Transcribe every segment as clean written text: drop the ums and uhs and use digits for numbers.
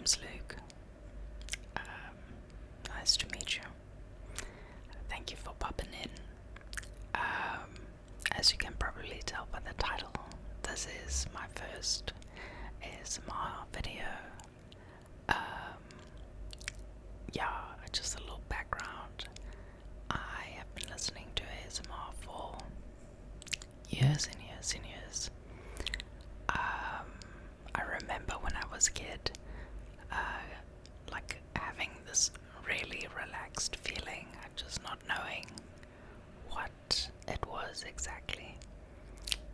name's Luke. Nice to meet you. Thank you for popping in. As you can probably tell by the title, this is my first ASMR video. Just a little background. I have been listening to ASMR for years and years and years. I remember when I was a kid, having this really relaxed feeling, just not knowing what it was exactly.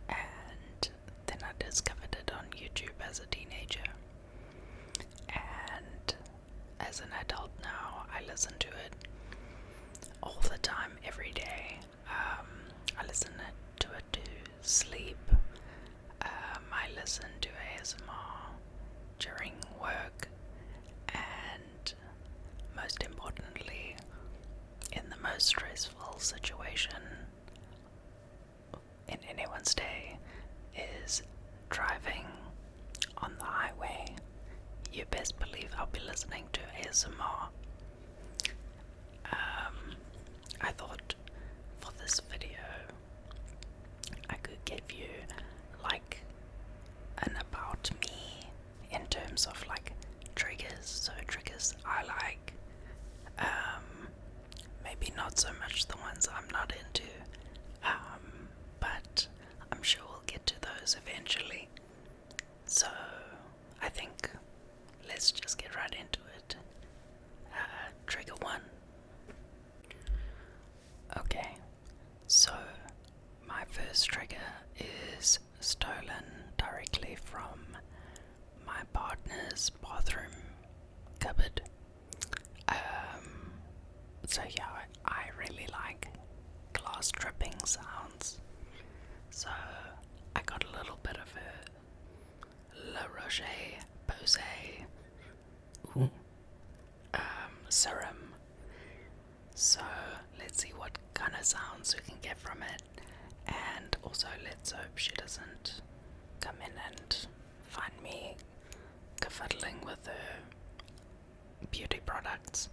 And then I discovered it on YouTube as a teenager. And as an adult now, I listen to it all the time, every day. I listen to it to sleep. I listen to ASMR during work, and most importantly, in the most stressful situation in anyone's day, is driving on the highway. You best believe I'll be listening to ASMR. I thought for this video I could give you an about me in terms of triggers. So triggers I like, maybe not so much the ones I'm not into, but I'm sure we'll get to those eventually. So I think let's just get right into it. Trigger 1. Okay, so my first trigger is stolen directly from my partner's bathroom cupboard. I really like glass dripping sounds. So I got a little bit of a La Roche-Posay serum. So let's see what kind of sounds we can get from it, and also let's hope she doesn't come in and find me kefuddling with her beauty products.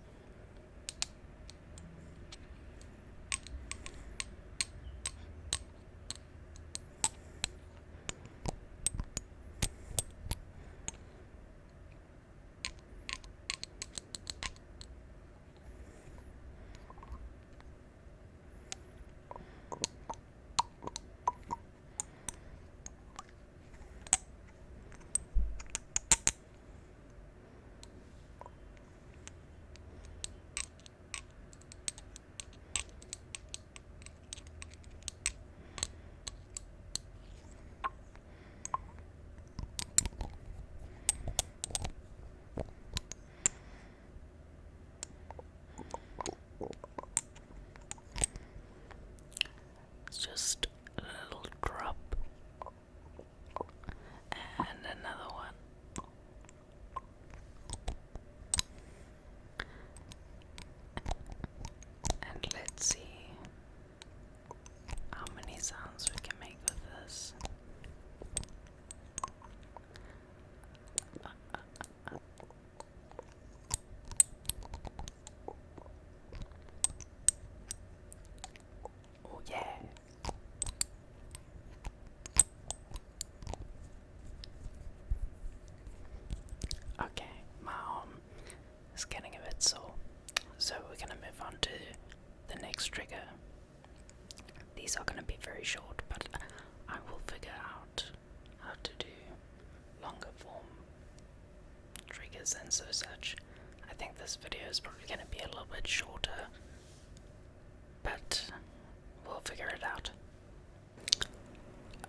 Just a little drop, and another one, and let's see how many sounds we can make with this. Oh yeah. Okay, my arm is getting a bit sore, so we're gonna move on to the next trigger. These are gonna be very short, but I will figure out how to do longer form triggers and such. I think this video is probably gonna be a little bit shorter, but we'll figure it out.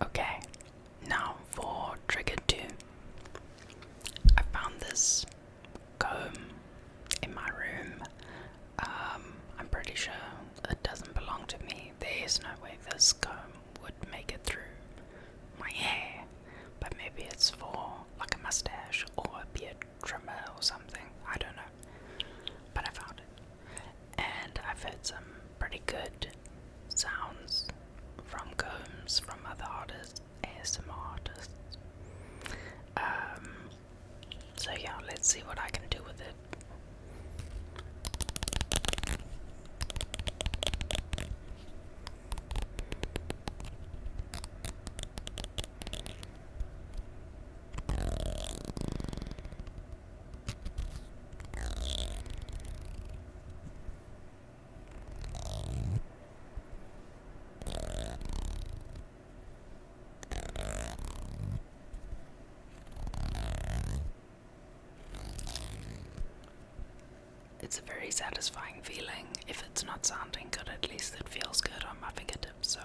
Okay, now for trigger 2. I found this comb in my room. I'm pretty sure it doesn't belong to me. There is no way this comb would make it through my hair, but maybe it's for a mustache or a beard trimmer or something. I don't know, but I found it, and I've heard some pretty good sounds from combs from other artists, ASMR artists. So yeah, let's see what I very satisfying feeling. If it's not sounding good, at least it feels good on my fingertips, so.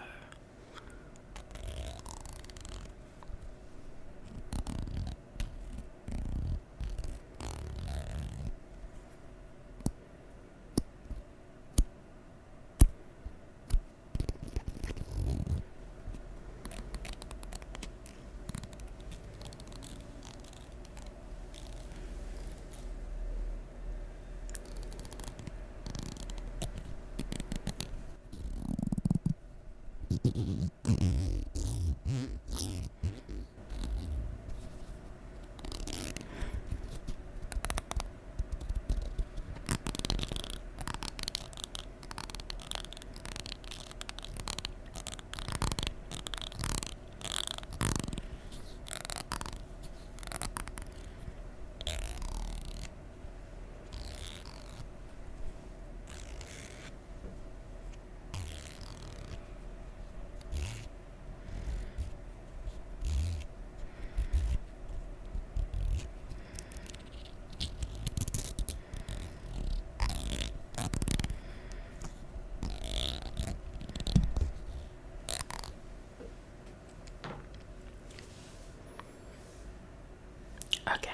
Okay,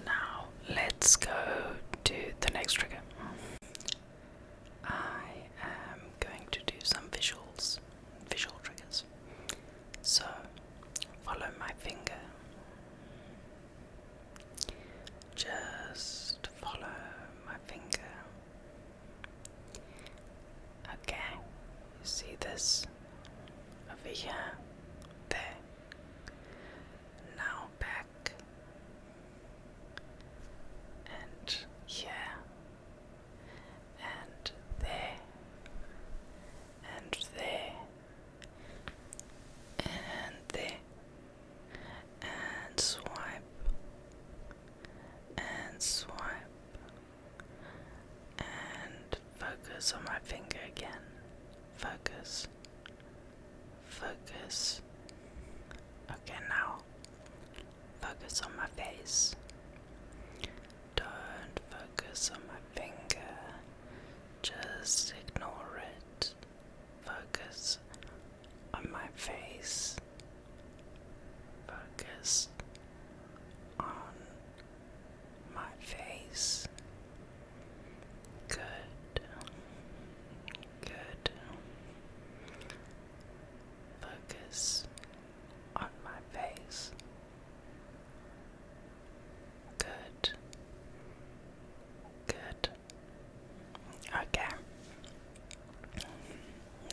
now let's go to the next trigger. I am going to do some visual triggers. So, follow my finger. Just follow my finger. Okay, you see this over here, there. Now back and here and there and there and there, and swipe and swipe and focus on my finger again. Focus, focus. Okay, now focus on my face. Don't focus on my finger, just ignore it. Focus on my face. Focus on my face. Good. Good. Focus on my face. Good. Good. Okay.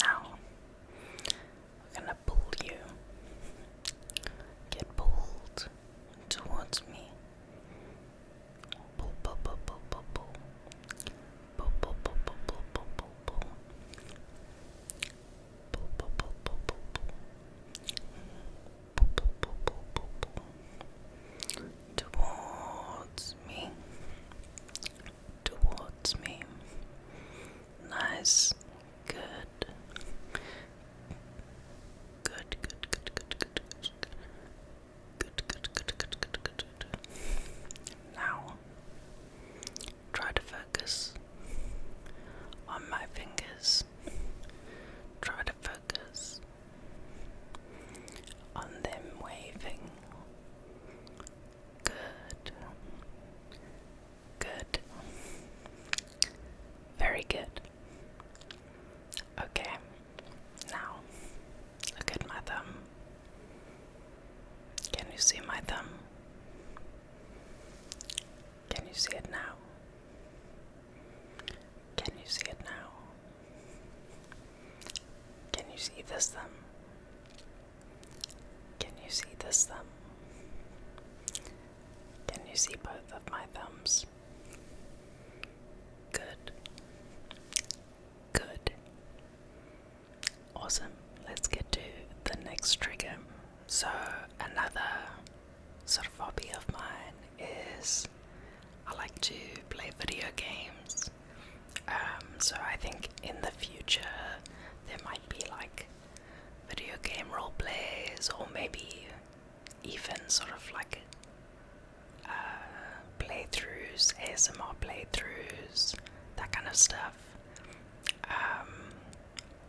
Now we're gonna pull you. Get pulled towards me. Pull, pull, pull, pull, pull, pull. Pull, pull, pull, pull, pull, pull, pull, pull. Pull, pull, pull, pull, pull, pull. Pull, pull, pull, pull, pull, pull. Towards me. Towards me. Nice. Good. Good, good, good, good, good, good. Good, good, good, good, good, good, good. Now, try to focus on my fingers. Try to focus on them waving. Good. Good. Very good. Okay, now look at my thumb. Can you see my thumb? Can you see it now? Can you see it now? Can you see this thumb? Can you see this thumb? Can you see both of my thumbs? Good. Good. Awesome. Let's get to the next trigger. So, another sort of hobby of mine is I like to play video games. So I think in the future there might be like video game role plays, or maybe even sort of like playthroughs, ASMR playthroughs, of stuff.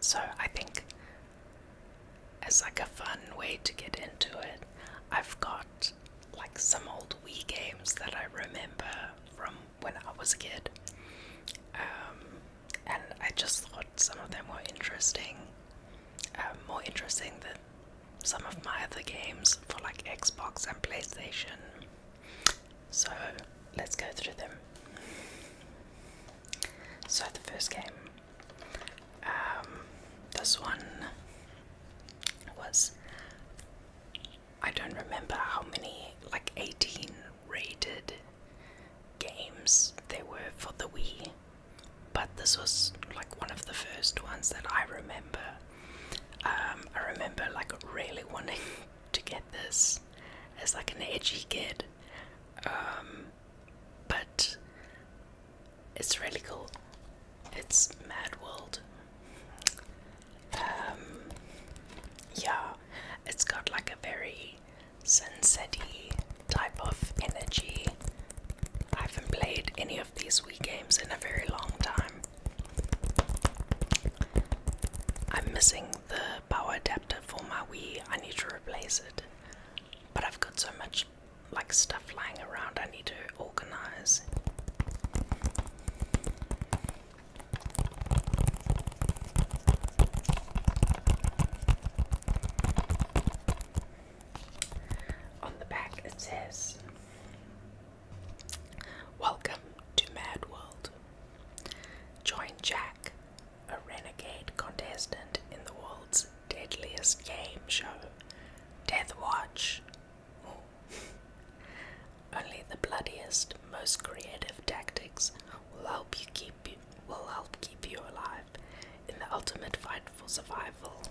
So I think as like a fun way to get into it, I've got like some old Wii games that I remember from when I was a kid. And I just thought some of them were interesting, more interesting than some of my other games for like Xbox and PlayStation. So let's go through them. So the first game, this one was, I don't remember how many, like 18 rated games there were for the Wii, but this was like one of the first ones that I remember. I remember like really wanting to get this as like an edgy kid, but it's really cool. It's Mad World. Yeah, it's got like a very sunsetty type of energy. I haven't played any of these Wii games in a very long time. I'm missing the power adapter for my Wii. I need to replace it. But I've got so much like stuff lying around I need to organize. On the back it says, "Welcome to Mad World. Join Jack, a renegade contestant in the world's deadliest game show, Death Watch. Only the bloodiest, most creative tactics will help keep you alive in the ultimate fight for survival."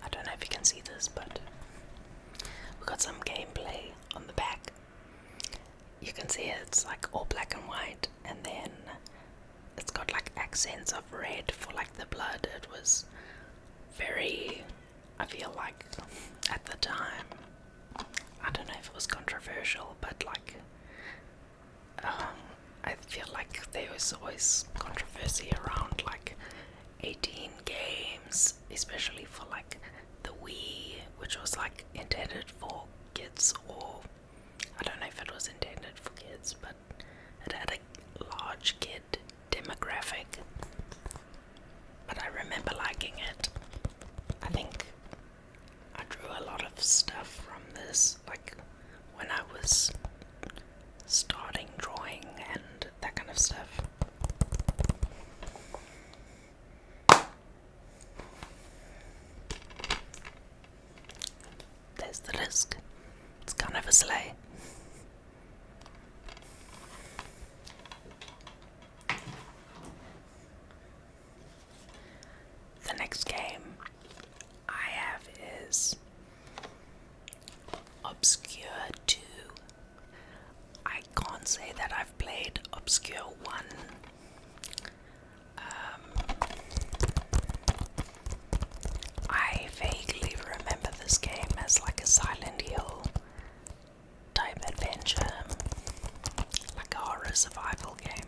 I don't know if you can see this, but we've got some gameplay on the back. You can see it's like all black and white, and then it's got like accents of red for like the blood. It was very, I feel like at the time, I don't know if it was controversial, but like I feel like there was always controversy around like 18 games, especially for like the Wii, which was like intended for kids, or I don't know if it was intended for kids, but it had a large kid demographic. But I remember liking it. I think I drew a lot of stuff from this, like when I was starting drawing and that kind of stuff. There's the disc. It's kind of a sleigh. The next game I have is Obscure 2. I can't say that I've played Obscure 1. I vaguely remember this game as like a Silent Hill type adventure, like a horror survival game.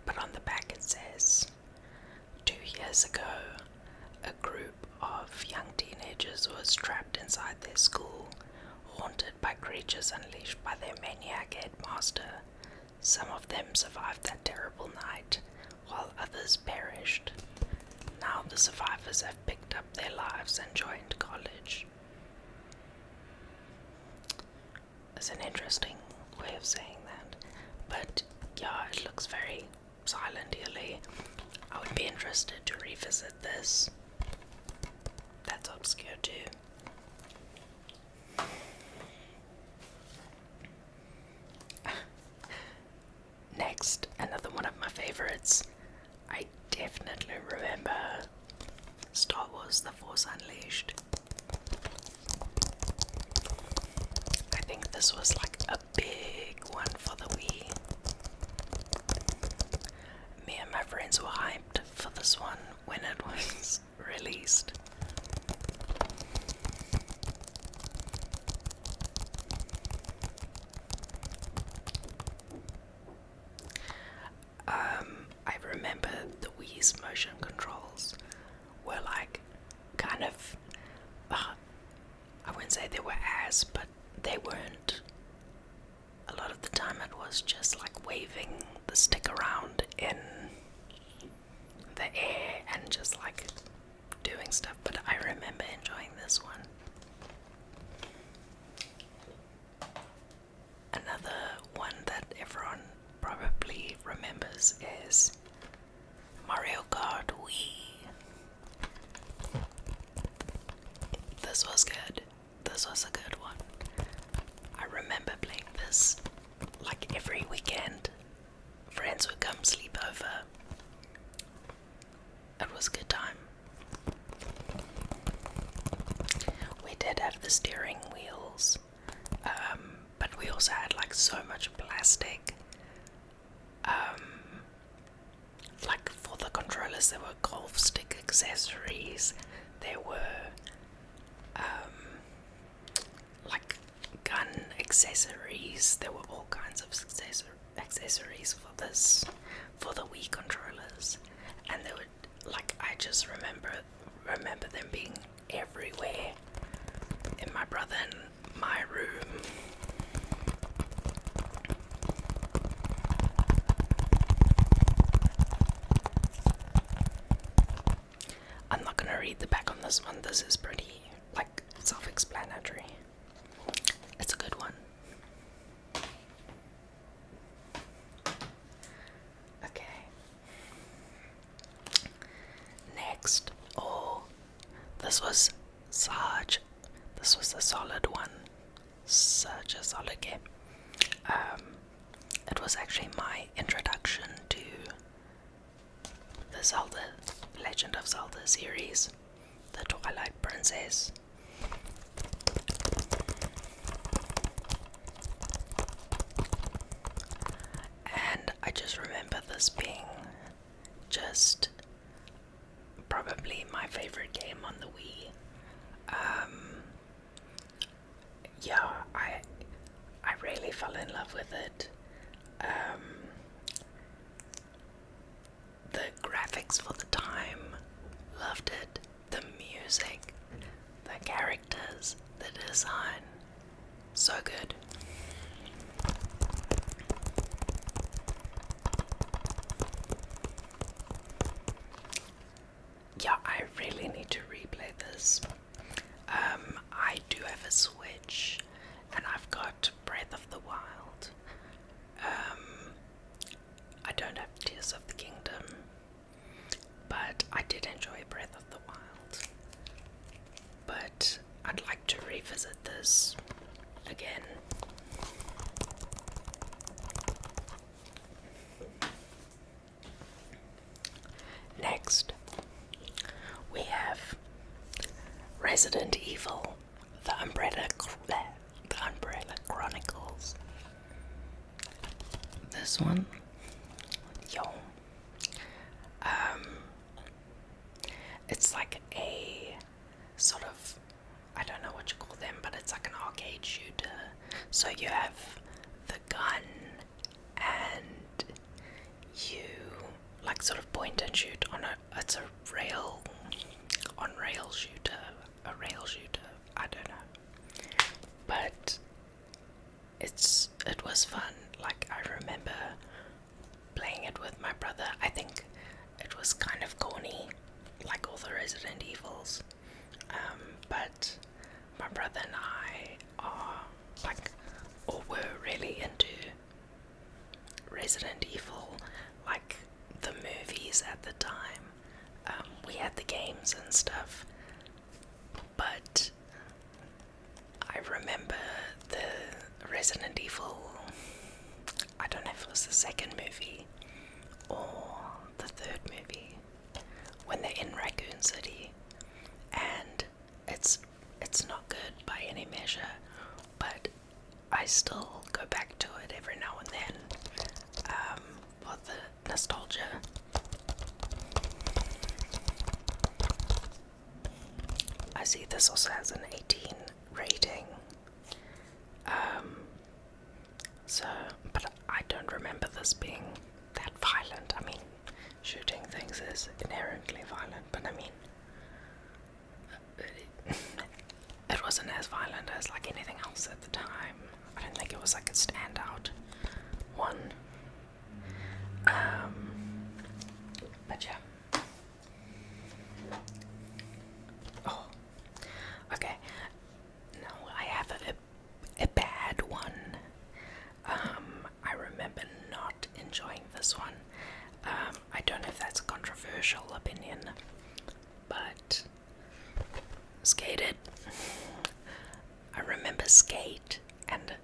But on the back it says, 2 years ago, a group of young teenagers was trapped inside their school, haunted by creatures unleashed by their maniac headmaster. Some of them survived that terrible night, while others perished. Now the survivors have picked up their lives and joined college. It's an interesting way of saying that, but yeah, it looks very Silent Hill-y. I would be interested to revisit this. That's Obscure 2. Next, another one of my favorites. I definitely remember Star Wars: The Force Unleashed. I think this was like a big one for the Wii. Me and my friends were hyped for this one when it was released. motion controls were like kind of, I wouldn't say they were ass, but they weren't. A lot of the time it was just like waving the stick around in the air and just like doing stuff, but I remember enjoying this one. Another one that everyone probably remembers is Mario Kart Wii. This was good. This was a good one. I remember playing this like every weekend. Friends would come sleep over. It was a good time. We did have the steering wheels, but we also had like so much plastic. Like for the controllers, there were golf stick accessories. There were like gun accessories. There were all kinds of accessories for the Wii controllers, and they would like I just remember them being everywhere in my brother and my room. I'm not gonna read the back on this one. This is pretty like self-explanatory. It's a good one. Okay. Next, this was a solid one. Such a solid game. It was actually my introduction to the Zelda, Legend of Zelda series, the Twilight Princess. And I just remember this being just probably my favorite game on the Wii. Yeah, I really fell in love with it. The graphics for the time, loved it. The music, the characters, the design, so good. Yeah, I really need to replay this. I do have a Switch, and I've got Breath of the Wild. I don't have Tears of the Kingdom, but I did enjoy Breath of the Wild. But I'd like to revisit this again. Next, we have Resident Evil, The Umbrella Chronicles. This one, it's like a sort of, I don't know what you call them, but it's like an arcade shooter. So you have the gun, and you like sort of point and shoot on it's a rail shooter, I don't know. But it was fun. Like, I remember playing it with my brother. I think it was kind of corny, like all the Resident Evils. But my brother and I were really into Resident Evil, like the movies at the time. We had the games and stuff, but I remember the Resident Evil, I don't know if it was the second movie or the third movie, when they're in Raccoon City, and it's not good by any measure, but I still go back to it every now and then, for the nostalgia. I see this also has an 18 rating, but I don't remember this being that violent. I mean, shooting things is inherently violent, but I mean, it wasn't as violent as like anything else at the time. I don't think it was like a standout one. But yeah. Oh, okay. Now I have a bad one. I remember not enjoying this one. I don't know if that's a controversial opinion, but Skated. I remember Skate, and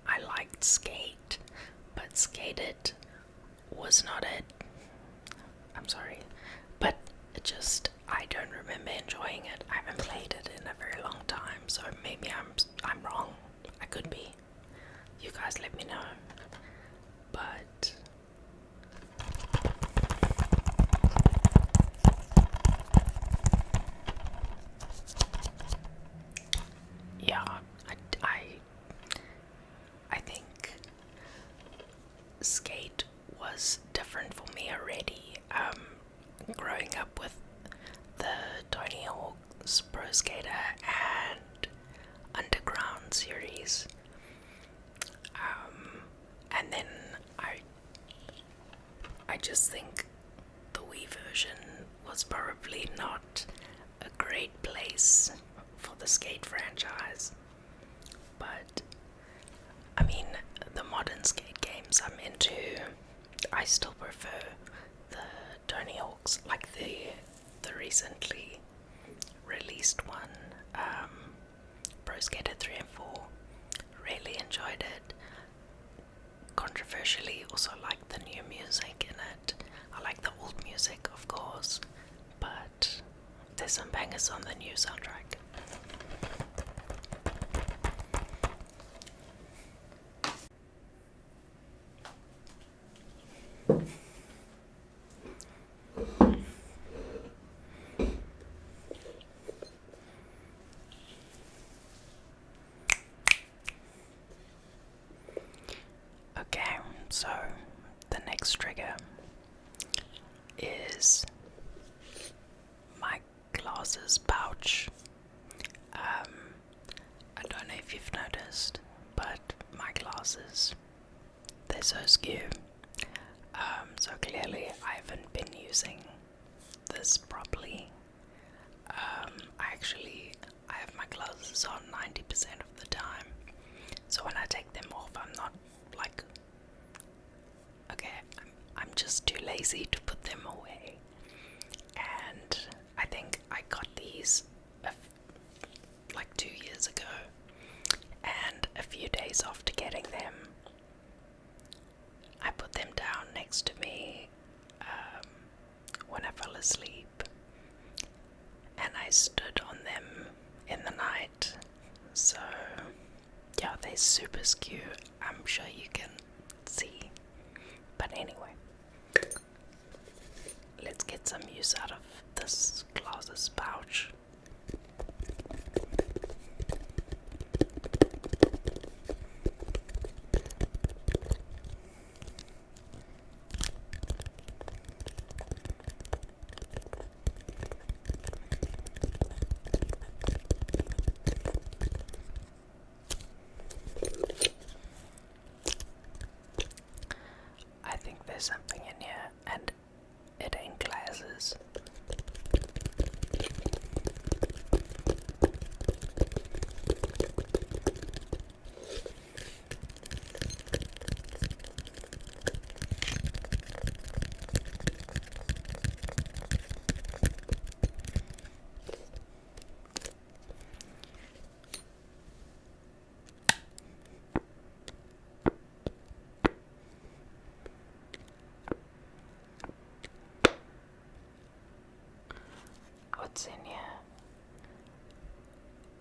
I liked Skate, but Skated was not it. I'm sorry, but I don't remember enjoying it. I haven't played it in a very long time, so maybe I'm wrong. I could be. You guys let me know. But yeah, I think Skate was different for me already. Growing up with the Tony Hawk's Pro Skater and Underground series, and then I just think the Wii version was probably not a great place for the Skate franchise. But I mean, the modern Skate games I'm into, I still prefer the Tony Hawk's, like the recently released one, Pro Skater 3 and 4. Really enjoyed it. Controversially, also like the new music in it. I like the old music, of course, but there's some bangers on the new soundtrack. Okay, so the next trigger is my glasses pouch. I don't know if you've noticed, but my glasses, they're so skew. So clearly I haven't been using this properly. I have my glasses on 90% of the time. So when I take them off, I'm not like, okay, I'm just too lazy to put them away. And I think I got these like 2 years ago, and a few days after getting them, I put them down next to me when I fell asleep, and I stood on them in the night. So yeah, they're super skew. I'm sure you can see. But anyway, let's get some use out of this glasses pouch. I think there's something in here, and it ain't glasses. What's in here?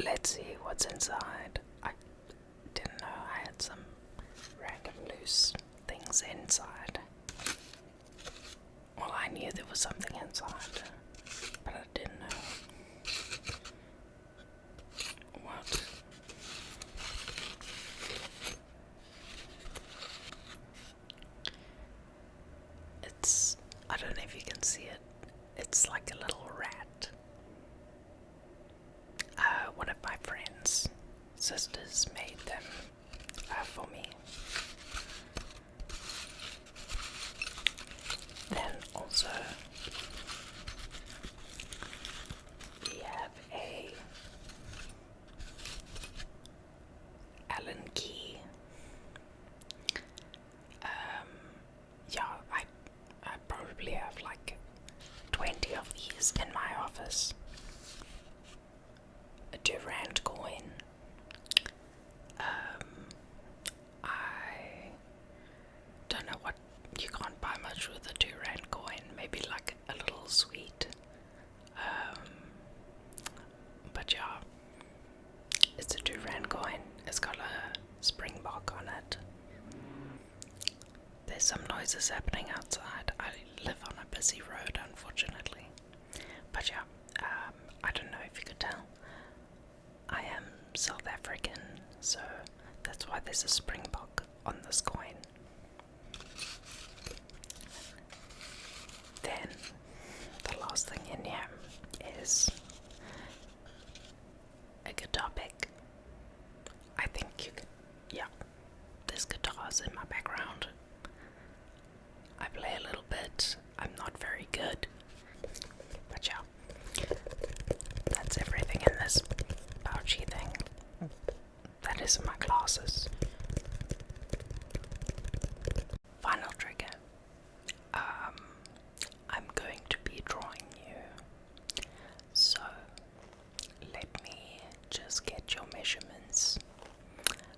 Let's see what's inside. I didn't know I had some random loose things inside. Well, I knew there was something inside, but I didn't know what. I don't know if you can see it. It's like a little rat. One of my friends' sisters made them for me. Then also we have a Allen key. Yeah, I probably have like 20 of these in my office. A Durand coin. I don't know what, you can't buy much with a Durand coin. Maybe like a little sweet. But yeah, it's a Durand coin. It's got a springbok on it. There's some noises happening outside. I live on a busy road, unfortunately. But yeah, I don't know if you could tell. I am South African, so that's why there's a springbok on this coin. Then, the last thing in here is a guitar pick. I think you could, yeah, there's guitars in my background. I play a little bit. I'm not very good, but yeah, that's everything in this pouchy thing. That is my glasses. Final trigger. I'm going to be drawing you. So let me just get your measurements.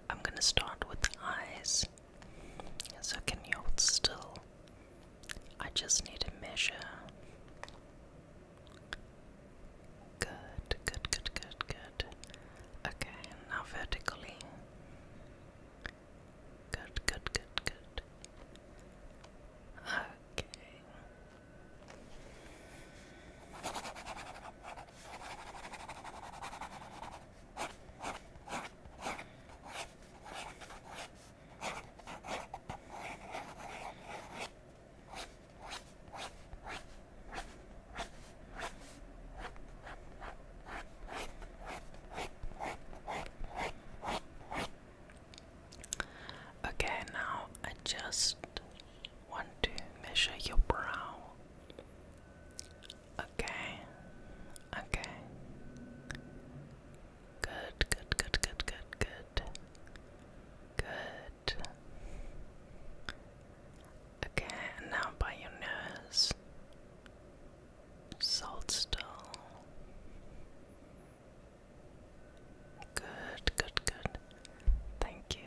I'm gonna start with the eyes. So can you hold still? I just need to measure. Good, good, good, good, good. Okay, now vertically. Good, good, good, good. Okay. Okay, now I just want to measure your brow. Okay, okay. Good, good, good, good, good, good. Good. Okay, and now by your nose. Hold still. Good, good, good. Thank you.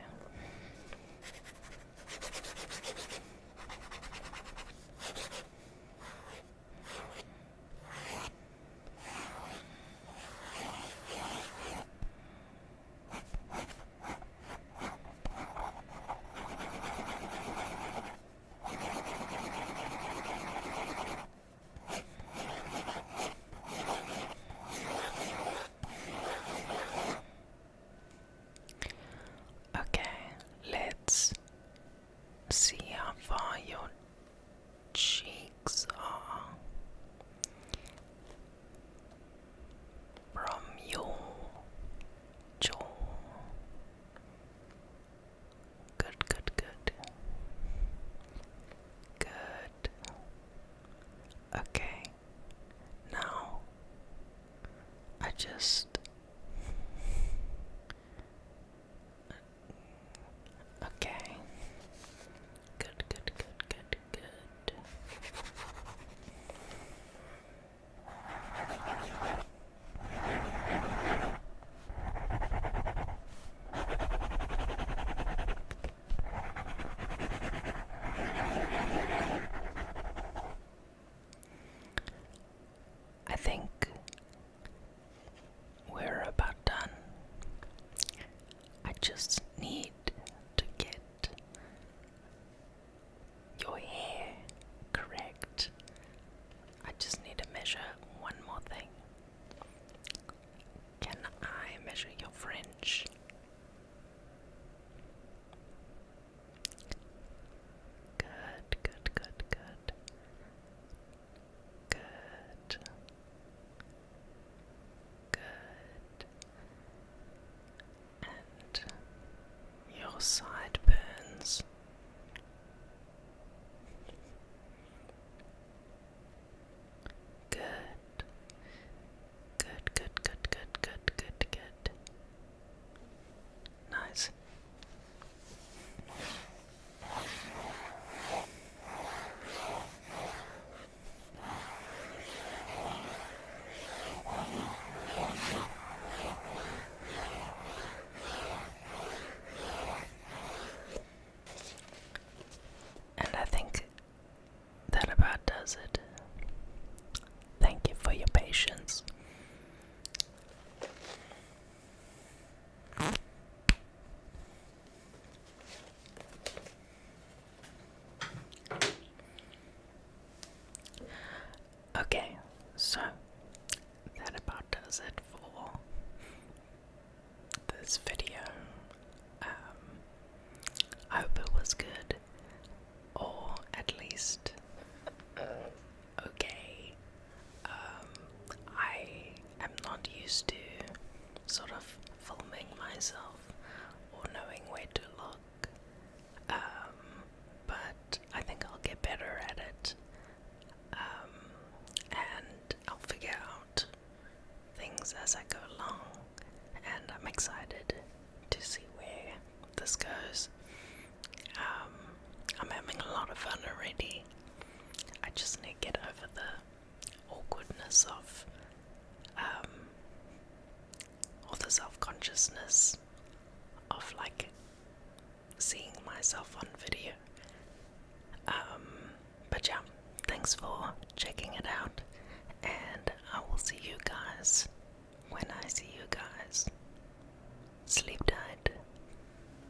Okay, let's see how far your cheeks are from your jaw. Good, good, good. Good. Okay, now I just okay. Good, good, good, good, good. I think we're about done. I just need to get your hair correct. I just need to measure one more thing. Can I measure your fringe? Good, good, good, good. Good. does it. Thank you for your patience. Okay, so that about does it for this video. I hope it was good, or at least okay. I am not used to sort of filming myself or knowing where to look, but I think I'll get better at it, and I'll figure out things as I go along, and I'm excited to see where this goes. I'm having a lot of fun already. I just need to get over the awkwardness of or the self-consciousness of like seeing myself on video. But yeah, thanks for checking it out, and I will see you guys when I see you guys. Sleep tight.